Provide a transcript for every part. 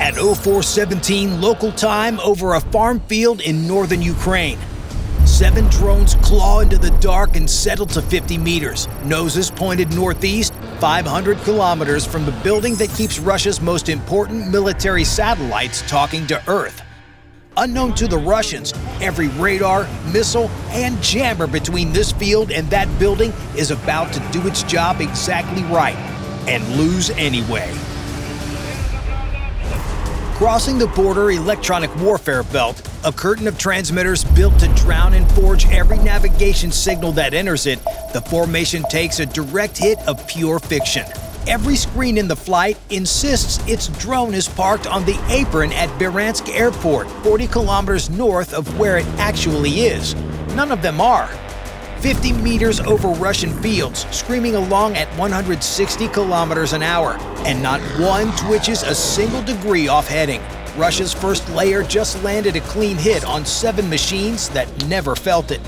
At 04:17 local time over a farm field in northern Ukraine, 7 drones claw into the dark and settle to 50 meters, noses pointed northeast, 500 kilometers from the building that keeps Russia's most important military satellites talking to Earth. Unknown to the Russians, every radar, missile, and jammer between this field and that building is about to do its job exactly right and lose anyway. Crossing the border electronic warfare belt, a curtain of transmitters built to drown and forge every navigation signal that enters it, the formation takes a direct hit of pure fiction. Every screen in the flight insists its drone is parked on the apron at Bryansk Airport, 40 kilometers north of where it actually is. None of them are. 50 meters over Russian fields, screaming along at 160 kilometers an hour, and not one twitches a single degree off heading. Russia's first layer just landed a clean hit on 7 machines that never felt it.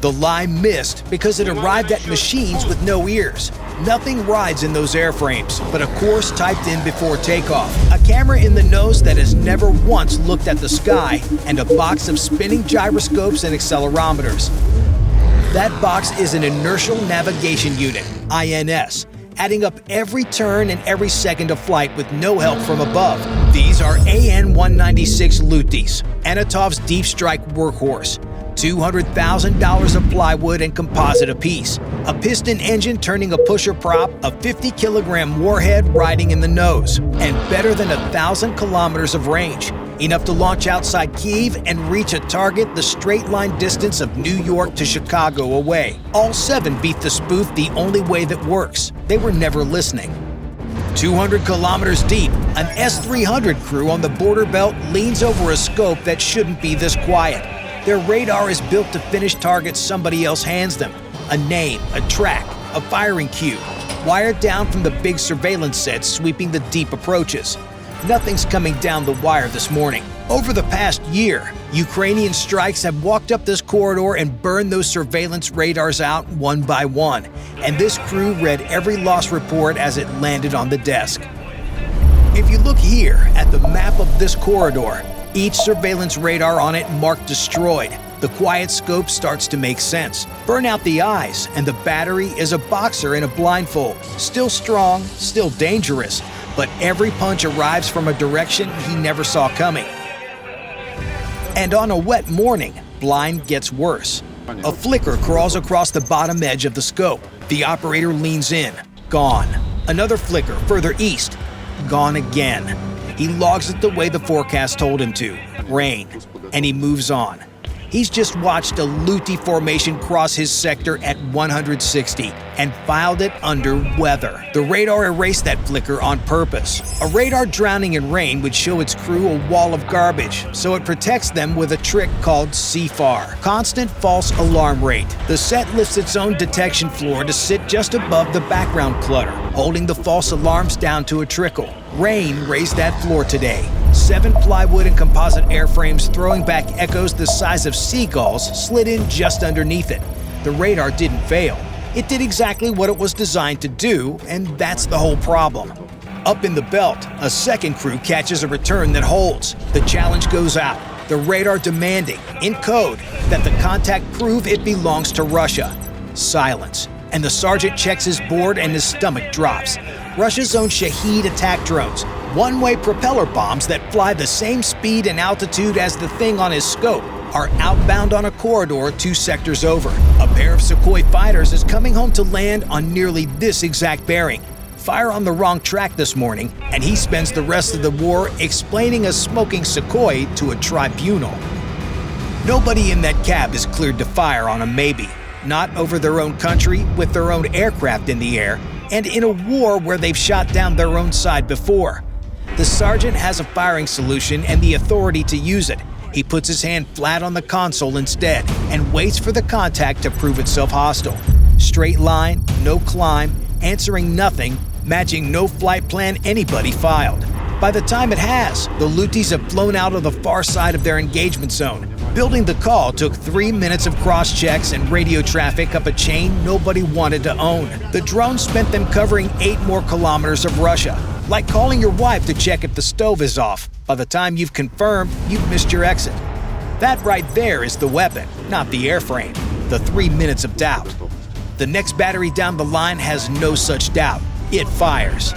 The lie missed because it arrived at machines with no ears. Nothing rides in those airframes, but a course typed in before takeoff, a camera in the nose that has never once looked at the sky, and a box of spinning gyroscopes and accelerometers. That box is an inertial navigation unit, INS, adding up every turn and every second of flight with no help from above. These are AN-196 Lutis, Anatov's deep strike workhorse. $200,000 of plywood and composite apiece, a piston engine turning a pusher prop, a 50-kilogram warhead riding in the nose, and better than 1,000 kilometers of range, enough to launch outside Kyiv and reach a target the straight-line distance of New York to Chicago away. All 7 beat the spoof the only way that works. They were never listening. 200 kilometers deep, an S-300 crew on the border belt leans over a scope that shouldn't be this quiet. Their radar is built to finish targets somebody else hands them. A name, a track, a firing cue, wired down from the big surveillance sets sweeping the deep approaches. Nothing's coming down the wire this morning. Over the past year, Ukrainian strikes have walked up this corridor and burned those surveillance radars out one by one, and this crew read every loss report as it landed on the desk. If you look here at the map of this corridor, each surveillance radar on it marked destroyed. The quiet scope starts to make sense. Burn out the eyes, and the battery is a boxer in a blindfold. Still strong, still dangerous, but every punch arrives from a direction he never saw coming. And on a wet morning, blind gets worse. A flicker crawls across the bottom edge of the scope. The operator leans in. Gone. Another flicker further east. Gone again. He logs it the way the forecast told him to, rain, and he moves on. He's just watched a Luti formation cross his sector at 160 and filed it under weather. The radar erased that flicker on purpose. A radar drowning in rain would show its crew a wall of garbage, so it protects them with a trick called CFAR, constant false alarm rate. The set lifts its own detection floor to sit just above the background clutter, holding the false alarms down to a trickle. Rain raised that floor today. 7 plywood and composite airframes throwing back echoes the size of seagulls slid in just underneath it. The radar didn't fail. It did exactly what it was designed to do, and that's the whole problem. Up in the belt, a second crew catches a return that holds. The challenge goes out, the radar demanding, in code, that the contact prove it belongs to Russia. Silence, and the sergeant checks his board and his stomach drops. Russia's own Shahed attack drones, one-way propeller bombs that fly the same speed and altitude as the thing on his scope, are outbound on a corridor 2 sectors over. A pair of Sukhoi fighters is coming home to land on nearly this exact bearing. Fire on the wrong track this morning, and he spends the rest of the war explaining a smoking Sukhoi to a tribunal. Nobody in that cab is cleared to fire on a maybe. Not over their own country, with their own aircraft in the air, and in a war where they've shot down their own side before. The sergeant has a firing solution and the authority to use it. He puts his hand flat on the console instead and waits for the contact to prove itself hostile. Straight line, no climb, answering nothing, matching no flight plan anybody filed. By the time it has, the Lutis have flown out of the far side of their engagement zone. Building the call took 3 minutes of cross-checks and radio traffic up a chain nobody wanted to own. The drone spent them covering 8 more kilometers of Russia. Like calling your wife to check if the stove is off. By the time you've confirmed, you've missed your exit. That right there is the weapon, not the airframe. The 3 minutes of doubt. The next battery down the line has no such doubt. It fires.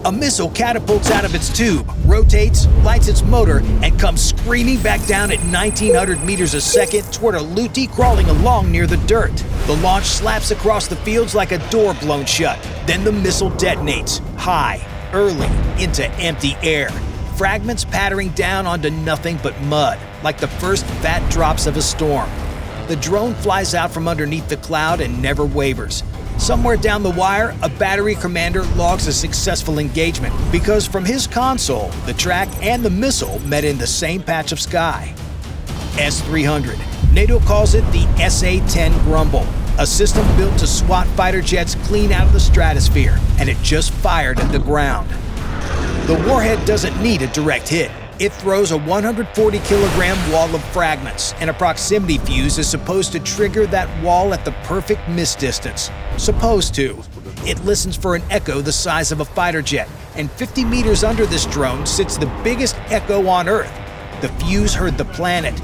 A missile catapults out of its tube, rotates, lights its motor, and comes screaming back down at 1,900 meters a second toward a Luti crawling along near the dirt. The launch slaps across the fields like a door blown shut. Then the missile detonates, high, early, into empty air. Fragments pattering down onto nothing but mud, like the first fat drops of a storm. The drone flies out from underneath the cloud and never wavers. Somewhere down the wire, a battery commander logs a successful engagement because from his console, the track and the missile met in the same patch of sky. S-300. NATO calls it the SA-10 Grumble, a system built to swat fighter jets clean out of the stratosphere, and it just fired at the ground. The warhead doesn't need a direct hit. It throws a 140-kilogram wall of fragments, and a proximity fuse is supposed to trigger that wall at the perfect miss distance. Supposed to. It listens for an echo the size of a fighter jet, and 50 meters under this drone sits the biggest echo on Earth. The fuse heard the planet.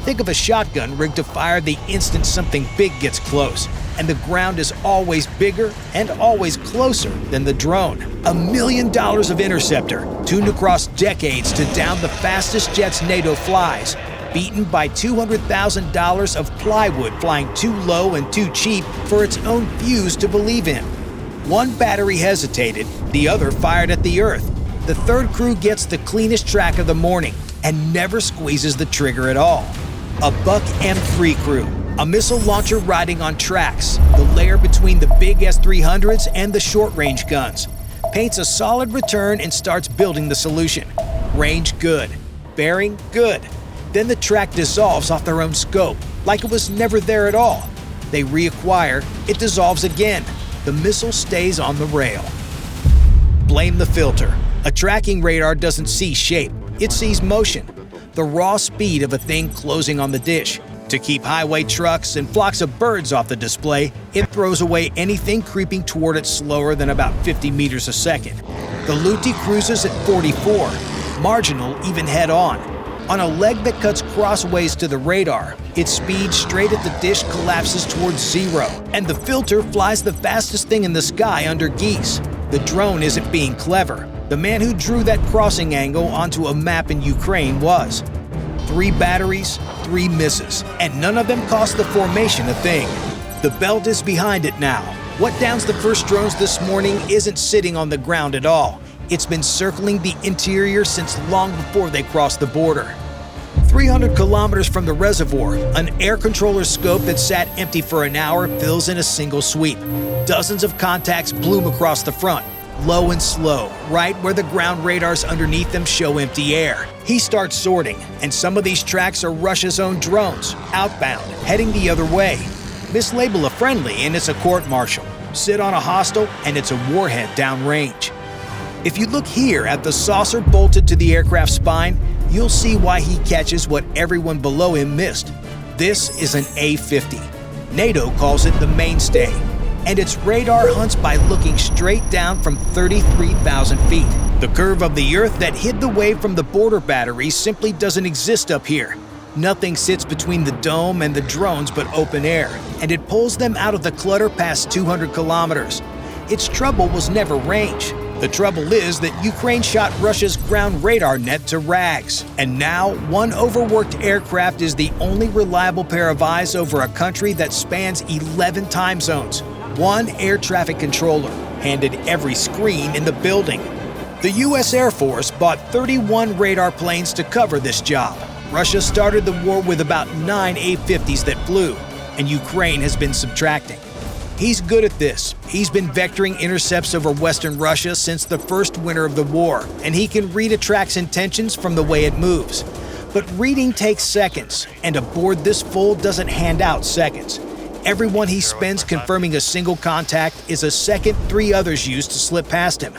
Think of a shotgun rigged to fire the instant something big gets close, and the ground is always bigger and always closer than the drone. $1 million of interceptor, tuned across decades to down the fastest jets NATO flies, beaten by $200,000 of plywood flying too low and too cheap for its own fuse to believe in. One battery hesitated, the other fired at the Earth. The third crew gets the cleanest track of the morning and never squeezes the trigger at all. A Buck M3 crew, a missile launcher riding on tracks, the layer between the big S-300s and the short-range guns, paints a solid return and starts building the solution. Range good, bearing good. Then the track dissolves off their own scope, like it was never there at all. They reacquire, it dissolves again. The missile stays on the rail. Blame the filter. A tracking radar doesn't see shape, it sees motion. The raw speed of a thing closing on the dish. To keep highway trucks and flocks of birds off the display, it throws away anything creeping toward it slower than about 50 meters a second. The Luti cruises at 44, marginal even head-on. On a leg that cuts crossways to the radar, its speed straight at the dish collapses towards zero, and the filter flies the fastest thing in the sky under geese. The drone isn't being clever. The man who drew that crossing angle onto a map in Ukraine was. 3 batteries, 3 misses, and none of them cost the formation a thing. The belt is behind it now. What downs the first drones this morning isn't sitting on the ground at all. It's been circling the interior since long before they crossed the border. 300 kilometers from the reservoir, an air controller scope that sat empty for an hour fills in a single sweep. Dozens of contacts bloom across the front, low and slow, right where the ground radars underneath them show empty air. He starts sorting, and some of these tracks are Russia's own drones, outbound, heading the other way. Mislabel a friendly and it's a court-martial. Sit on a hostile and it's a warhead downrange. If you look here at the saucer bolted to the aircraft's spine, you'll see why he catches what everyone below him missed. This is an A-50. NATO calls it the mainstay, and its radar hunts by looking straight down from 33,000 feet. The curve of the Earth that hid the wave from the border batteries simply doesn't exist up here. Nothing sits between the dome and the drones but open air, and it pulls them out of the clutter past 200 kilometers. Its trouble was never range. The trouble is that Ukraine shot Russia's ground radar net to rags, and now one overworked aircraft is the only reliable pair of eyes over a country that spans 11 time zones. One air traffic controller handed every screen in the building. The U.S. Air Force bought 31 radar planes to cover this job. Russia started the war with about 9 A-50s that flew, and Ukraine has been subtracting. He's good at this. He's been vectoring intercepts over Western Russia since the first winter of the war, and he can read a track's intentions from the way it moves. But reading takes seconds, and a board this full doesn't hand out seconds. Everyone he spends confirming a single contact is a second 3 others use to slip past him.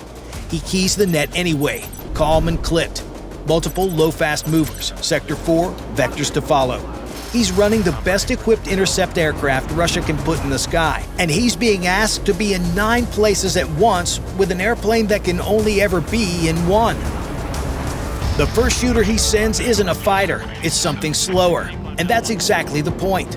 He keys the net anyway, calm and clipped. Multiple low-fast movers, Sector 4, vectors to follow. He's running the best-equipped intercept aircraft Russia can put in the sky, and he's being asked to be in 9 places at once with an airplane that can only ever be in 1. The first shooter he sends isn't a fighter, it's something slower, and that's exactly the point.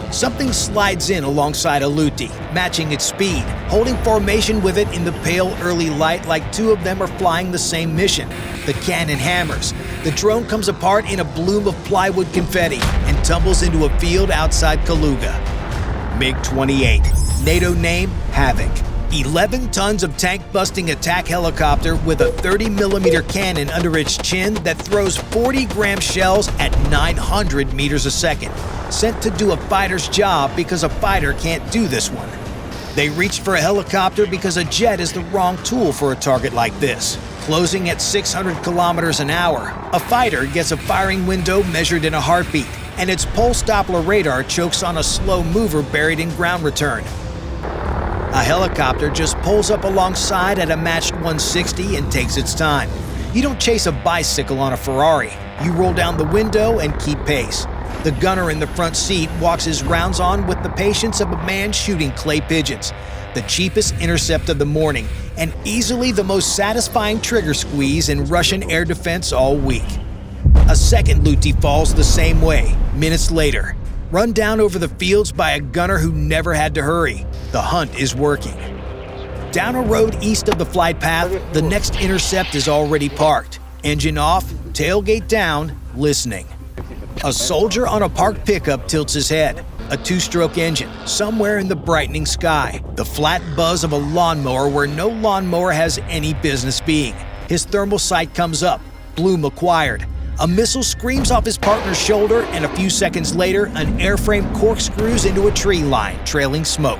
Something slides in alongside Aluti, matching its speed, holding formation with it in the pale early light like 2 of them are flying the same mission. The cannon hammers. The drone comes apart in a bloom of plywood confetti and tumbles into a field outside Kaluga. MiG-28. NATO name, Havoc. 11 tons of tank-busting attack helicopter with a 30mm cannon under its chin that throws 40-gram shells at 900 meters a second. Sent to do a fighter's job because a fighter can't do this one. They reached for a helicopter because a jet is the wrong tool for a target like this. Closing at 600 kilometers an hour, a fighter gets a firing window measured in a heartbeat, and its pulse Doppler radar chokes on a slow mover buried in ground return. A helicopter just pulls up alongside at a matched 160 and takes its time. You don't chase a bicycle on a Ferrari. You roll down the window and keep pace. The gunner in the front seat walks his rounds on with the patience of a man shooting clay pigeons. The cheapest intercept of the morning, and easily the most satisfying trigger squeeze in Russian air defense all week. A second Luti falls the same way, minutes later. Run down over the fields by a gunner who never had to hurry. The hunt is working. Down a road east of the flight path, the next intercept is already parked. Engine off, tailgate down, listening. A soldier on a parked pickup tilts his head. A 2-stroke engine, somewhere in the brightening sky. The flat buzz of a lawnmower where no lawnmower has any business being. His thermal sight comes up. Bloom acquired. A missile screams off his partner's shoulder, and a few seconds later, an airframe corkscrews into a tree line, trailing smoke.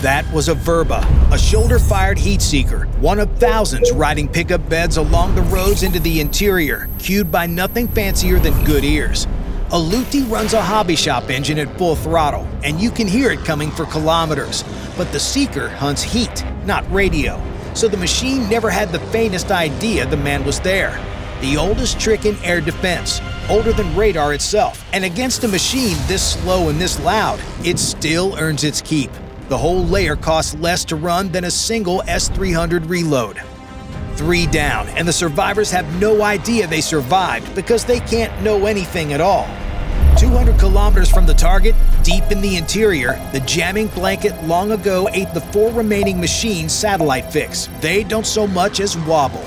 That was a Verba, a shoulder-fired heat-seeker, one of thousands riding pickup beds along the roads into the interior, cued by nothing fancier than good ears. Aluti runs a hobby shop engine at full throttle, and you can hear it coming for kilometers. But the Seeker hunts heat, not radio, so the machine never had the faintest idea the man was there. The oldest trick in air defense, older than radar itself, and against a machine this slow and this loud, it still earns its keep. The whole layer costs less to run than a single S-300 reload. 3 down, and the survivors have no idea they survived because they can't know anything at all. 200 kilometers from the target, deep in the interior, the jamming blanket long ago ate the 4 remaining machines' satellite fix. They don't so much as wobble.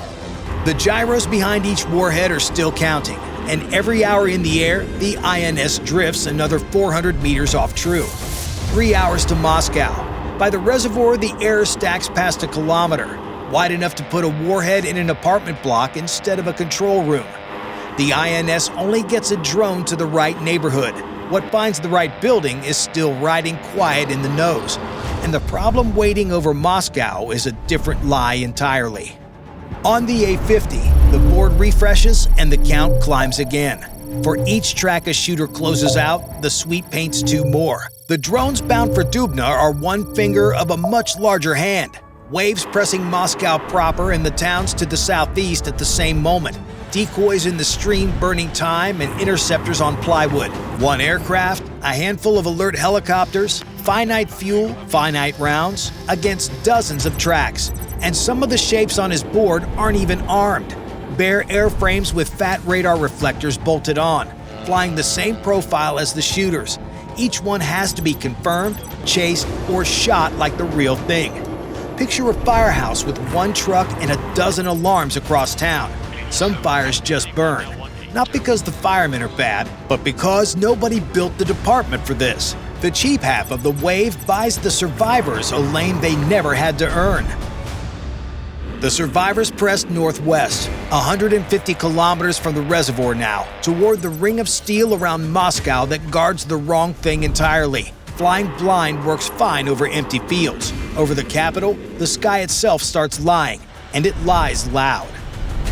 The gyros behind each warhead are still counting, and every hour in the air, the INS drifts another 400 meters off true. 3 hours to Moscow. By the reservoir, the air stacks past a kilometer, wide enough to put a warhead in an apartment block instead of a control room. The INS only gets a drone to the right neighborhood. What finds the right building is still riding quiet in the nose. And the problem waiting over Moscow is a different lie entirely. On the A-50, the board refreshes and the count climbs again. For each track a shooter closes out, the suite paints 2 more. The drones bound for Dubna are one finger of a much larger hand. Waves pressing Moscow proper and the towns to the southeast at the same moment. Decoys in the stream burning time and interceptors on plywood. 1 aircraft, a handful of alert helicopters, finite fuel, finite rounds, against dozens of tracks. And some of the shapes on his board aren't even armed. Bare airframes with fat radar reflectors bolted on, flying the same profile as the shooters. Each one has to be confirmed, chased, or shot like the real thing. Picture a firehouse with 1 truck and a dozen alarms across town. Some fires just burn, not because the firemen are bad, but because nobody built the department for this. The cheap half of the wave buys the survivors a lane they never had to earn. The survivors pressed northwest, 150 kilometers from the reservoir now, toward the ring of steel around Moscow that guards the wrong thing entirely. Flying blind works fine over empty fields. Over the capital, the sky itself starts lying, and it lies loud.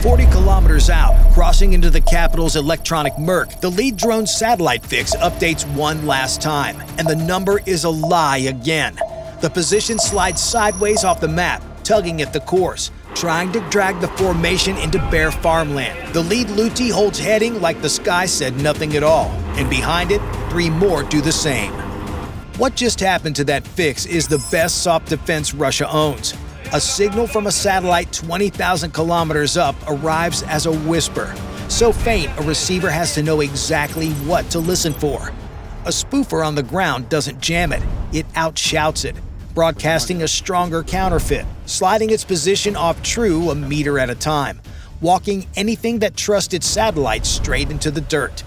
40 kilometers out, crossing into the capital's electronic murk, the lead drone's satellite fix updates one last time, and the number is a lie again. The position slides sideways off the map, tugging at the course. trying to drag the formation into bare farmland. The lead Luti holds heading like the sky said nothing at all, and behind it, 3 more do the same. What just happened to that fix is the best soft defense Russia owns. A signal from a satellite 20,000 kilometers up arrives as a whisper, so faint a receiver has to know exactly what to listen for. A spoofer on the ground doesn't jam it, it outshouts it, broadcasting a stronger counterfeit, sliding its position off true a meter at a time, walking anything that trusts its satellite straight into the dirt.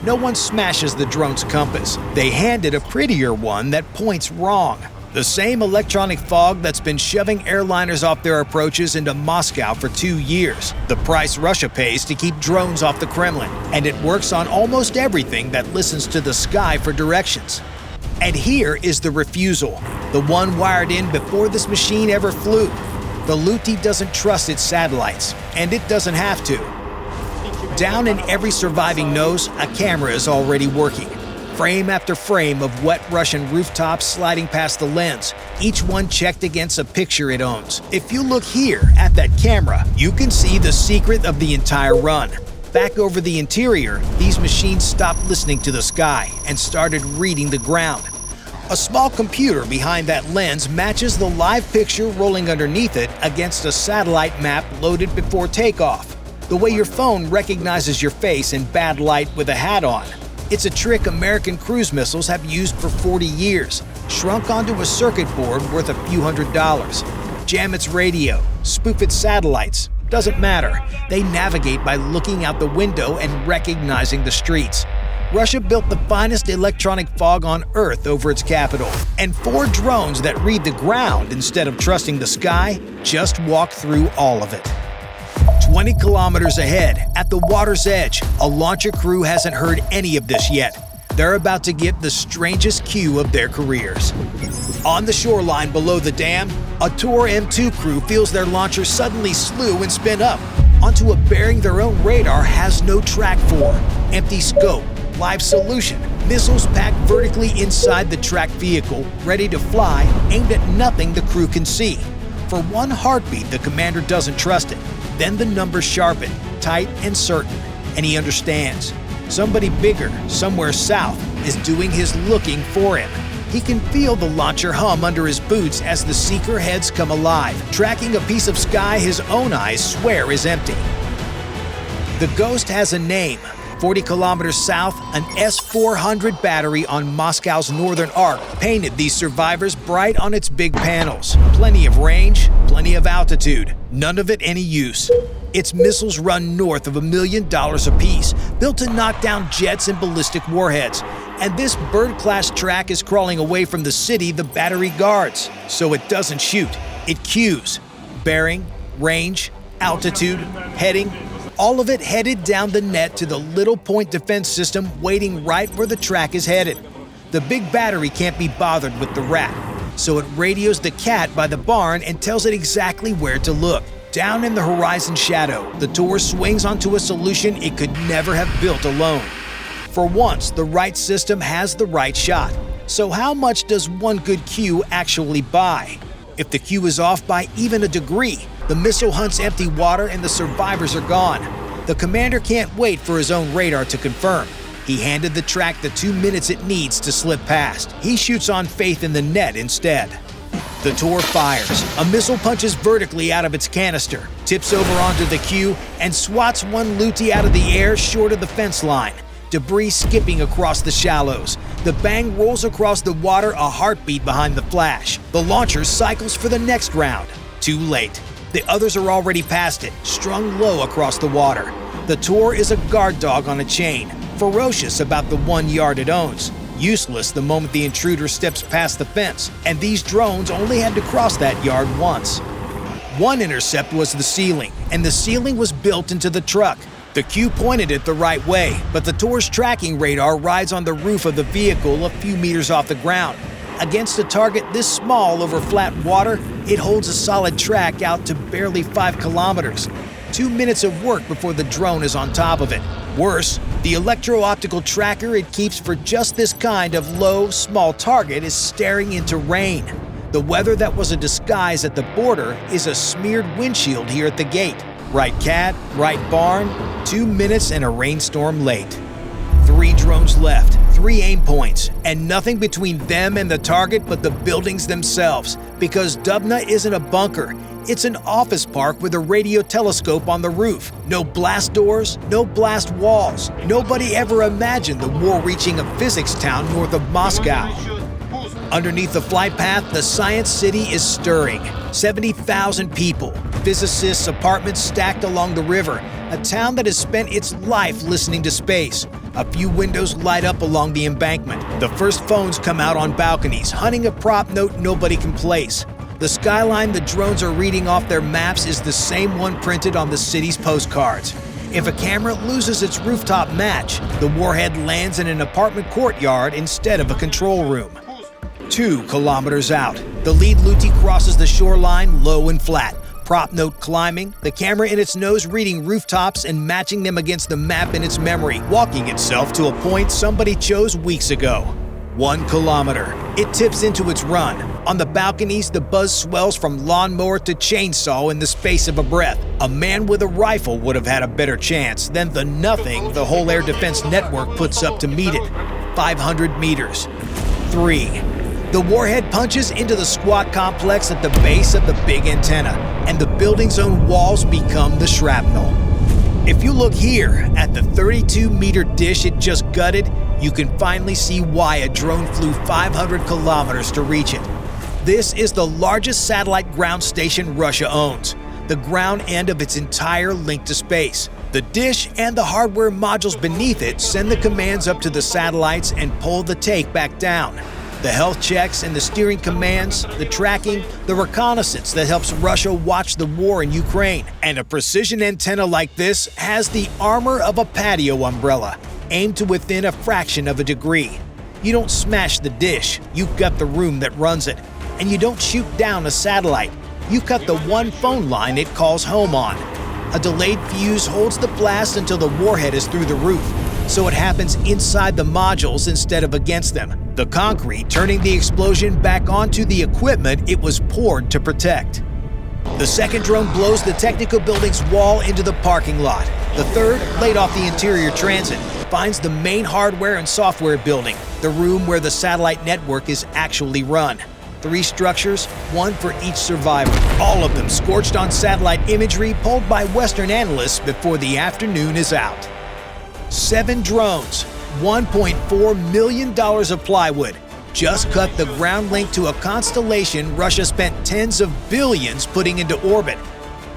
No one smashes the drone's compass. They hand it a prettier one that points wrong. The same electronic fog that's been shoving airliners off their approaches into Moscow for 2 years. The price Russia pays to keep drones off the Kremlin. And it works on almost everything that listens to the sky for directions. And here is the refusal, the one wired in before this machine ever flew. The Luti doesn't trust its satellites, and it doesn't have to. Down in every surviving nose, a camera is already working. Frame after frame of wet Russian rooftops sliding past the lens, each one checked against a picture it owns. If you look here at that camera, you can see the secret of the entire run. Back over the interior, these machines stopped listening to the sky and started reading the ground. A small computer behind that lens matches the live picture rolling underneath it against a satellite map loaded before takeoff. The way your phone recognizes your face in bad light with a hat on. It's a trick American cruise missiles have used for 40 years, shrunk onto a circuit board worth a few $100s. Jam its radio, spoof its satellites, doesn't matter. They navigate by looking out the window and recognizing the streets. Russia built the finest electronic fog on Earth over its capital, and 4 drones that read the ground instead of trusting the sky just walk through all of it. 20 kilometers ahead, at the water's edge, a launcher crew hasn't heard any of this yet. They're about to get the strangest cue of their careers. On the shoreline below the dam, a Tor M2 crew feels their launcher suddenly slew and spin up onto a bearing their own radar has no track for. Empty scope, live solution, missiles packed vertically inside the tracked vehicle, ready to fly, aimed at nothing the crew can see. For one heartbeat, the commander doesn't trust it. Then the numbers sharpen, tight and certain, and he understands. Somebody bigger, somewhere south, is doing his looking for him. He can feel the launcher hum under his boots as the seeker heads come alive, tracking a piece of sky his own eyes swear is empty. The ghost has a name. 40 kilometers south, an S-400 battery on Moscow's northern arc painted these survivors bright on its big panels. Plenty of range, plenty of altitude, none of it any use. Its missiles run north of $1 million apiece, built to knock down jets and ballistic warheads. And this bird-class track is crawling away from the city the battery guards. So it doesn't shoot, it cues. Bearing, range, altitude, heading, all of it headed down the net to the little point defense system waiting right where the track is headed. The big battery can't be bothered with the rat, so it radios the cat by the barn and tells it exactly where to look. Down in the horizon shadow, the Tor swings onto a solution it could never have built alone. For once, the right system has the right shot. So how much does one good cue actually buy? If the cue is off by even a degree, the missile hunts empty water and the survivors are gone. The commander can't wait for his own radar to confirm. He handed the track the 2 minutes it needs to slip past. He shoots on faith in the net instead. The Tor fires. A missile punches vertically out of its canister, tips over onto the cue, and swats one Luti out of the air short of the fence line. Debris skipping across the shallows. The bang rolls across the water a heartbeat behind the flash. The launcher cycles for the next round. Too late. The others are already past it, strung low across the water. The Tor is a guard dog on a chain, ferocious about the 1 yard it owns. Useless the moment the intruder steps past the fence, and these drones only had to cross that yard once. One intercept was the ceiling, and the ceiling was built into the truck. The cue pointed it the right way, but the Tor's tracking radar rides on the roof of the vehicle a few meters off the ground. Against a target this small over flat water, it holds a solid track out to barely 5 kilometers. 2 minutes of work before the drone is on top of it. Worse, the electro-optical tracker it keeps for just this kind of low, small target is staring into rain. The weather that was a disguise at the border is a smeared windshield here at the gate. Right cat, right barn, 2 minutes and a rainstorm late. 3 drones left, 3 aim points, and nothing between them and the target but the buildings themselves, because Dubna isn't a bunker. It's an office park with a radio telescope on the roof. No blast doors, no blast walls. Nobody ever imagined the war reaching a physics town north of Moscow. Underneath the flight path, the science city is stirring. 70,000 people, physicists' apartments stacked along the river, a town that has spent its life listening to space. A few windows light up along the embankment. The first phones come out on balconies, hunting a prop note nobody can place. The skyline the drones are reading off their maps is the same one printed on the city's postcards. If a camera loses its rooftop match, the warhead lands in an apartment courtyard instead of a control room. 2 kilometers out, the lead Luti crosses the shoreline low and flat. Prop note climbing, the camera in its nose reading rooftops and matching them against the map in its memory, walking itself to a point somebody chose weeks ago. 1 kilometer. It tips into its run. On the balconies, the buzz swells from lawnmower to chainsaw in the space of a breath. A man with a rifle would have had a better chance than the nothing the whole air defense network puts up to meet it. 500 meters. 3. The warhead punches into the squat complex at the base of the big antenna, and the building's own walls become the shrapnel. If you look here at the 32-meter dish it just gutted, you can finally see why a drone flew 500 kilometers to reach it. This is the largest satellite ground station Russia owns, the ground end of its entire link to space. The dish and the hardware modules beneath it send the commands up to the satellites and pull the take back down. The health checks and the steering commands, the tracking, the reconnaissance that helps Russia watch the war in Ukraine. And a precision antenna like this has the armor of a patio umbrella, aimed to within a fraction of a degree. You don't smash the dish, you gut the room that runs it. And you don't shoot down a satellite, you cut the one phone line it calls home on. A delayed fuse holds the blast until the warhead is through the roof, so it happens inside the modules instead of against them. The concrete turning the explosion back onto the equipment it was poured to protect. The second drone blows the technical building's wall into the parking lot. The third, laid off the interior transit, finds the main hardware and software building, the room where the satellite network is actually run. 3 structures, 1 for each survivor, all of them scorched on satellite imagery pulled by Western analysts before the afternoon is out. 7 drones, $1.4 million of plywood, just cut the ground link to a constellation Russia spent tens of billions putting into orbit.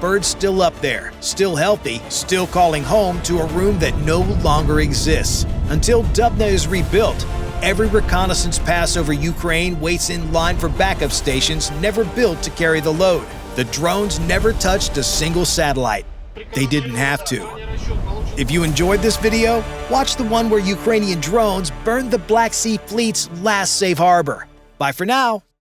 Birds still up there, still healthy, still calling home to a room that no longer exists. Until Dubna is rebuilt, every reconnaissance pass over Ukraine waits in line for backup stations never built to carry the load. The drones never touched a single satellite. They didn't have to. If you enjoyed this video, watch the one where Ukrainian drones burned the Black Sea Fleet's last safe harbor. Bye for now.